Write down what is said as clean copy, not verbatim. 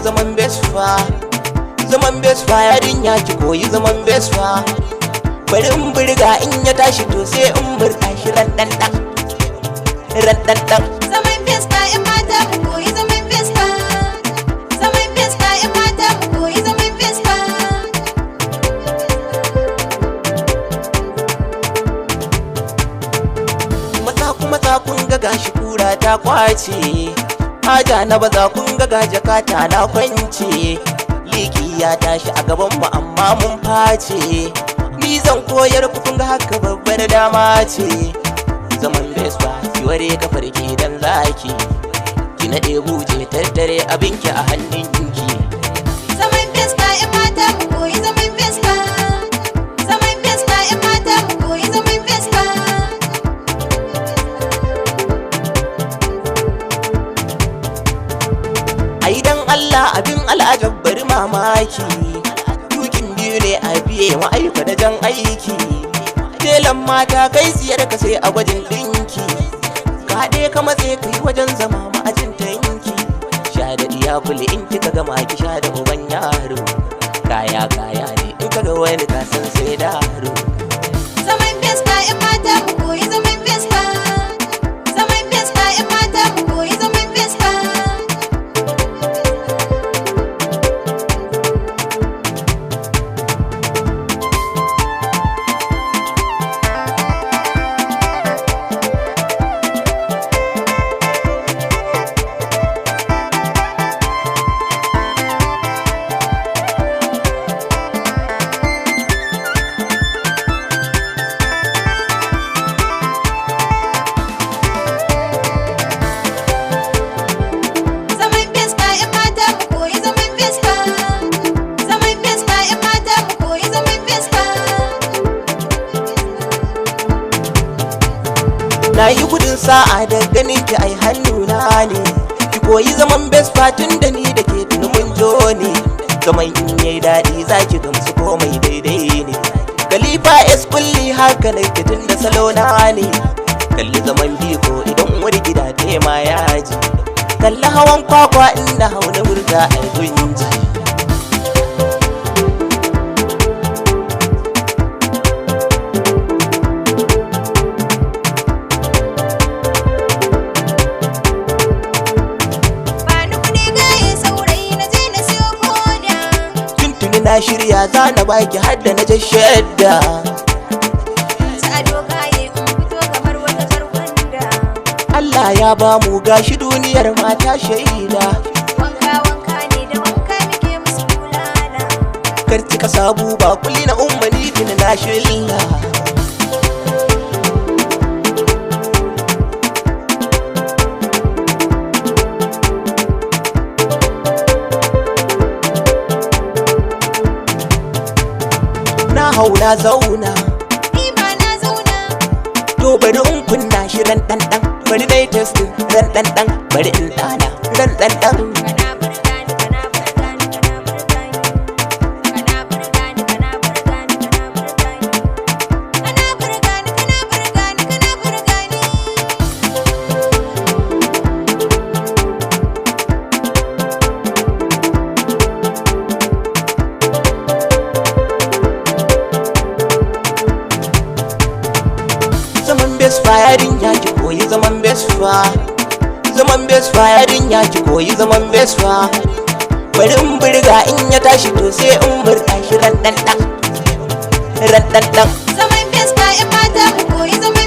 zaman besfa. Zaman besfa yarinya ki koyi zaman besfa. Bari in burga in ya tashi to sai in burka shi ran dan dan. Zaman besfa in mata mu koyi zaman besfa. Zaman besfa in mata mu koyi zaman besfa. Mata kun ga gashi kura ta kwace. Haja na baza kun ga jakata na kwance. Liki ya tashi a gaban mu amma mun face. Ni zan koyar ku kun ga haka babbar dama ce. Zaman besfa ki ware kafar ki dan zaki. Ki nade buje tattare abinki a hannunki. Zaman besfa in mata mu koyi zaman besfa. Zaman besfa in mata mu koyi zaman besfa. Ai dan Allah abin al'ajab bari mamaki. Dukin biyu ne a biye ma ayyuka da jan aiki. Telan mata kai siyar ka sai a gwajin dinki. Ka haɗe ka matse kai wajen zama ma'ajin tanki. Sha da iya kuli in kika gama ki sha da uban yaro. Kaya ne in kaga wani ka san sai daro. Zaman besfa in mata mu koyi zaman besfa. Zaman besfa in mata mu koyi zaman besfa. Zaman besfa in mata mu koyi zaman besfa. Zaman besfa in mata mu koyi zaman besfa. Na yi gudun sa'a da ganin ki ai hannuna ne. Ki koyi zaman besfa tun da ni da ke tuni mun jo ne. Zaman in yayi daɗi za ki gamsu komai daidai ne. Khalifa S kulli haka na tun da salona ne. Kalli zaman biko idan wani gida tema yaji. Kalli hawan kwakwa inda hau na burga ai gunji. Bani kuɗi gaye saurayi na je na siyo koda. Tuntuni na shirya za na baki hadda na jashedda. Ta ado gaye in fito kamar wata karwanda. Allah ya ba mu gashi duniyar mata shaida. Wanka ne da wanka muke musu bulala. Karci ka sabu ba kulli na ummani bin na shilla. Na hau na zauna Ni ba na zauna. to bari in kunna shi ran dan dan. Bari dai testing ran dan dan. Bari in dana ran dan dan. Kana burga ni, kana burga ni, kana burga ni. Kana burga ni, kana burga ni, kana burga ni. Kana burga ni, kana burga ni, kana burga ni. Zaman besfa yarinya ki koyi zaman besfa. Zaman besfa yarinya ki koyi zaman besfa. Bari in burga in ya tashi to sai in burka shi ran dan dan. Zaman besfa in mata mu koyi zaman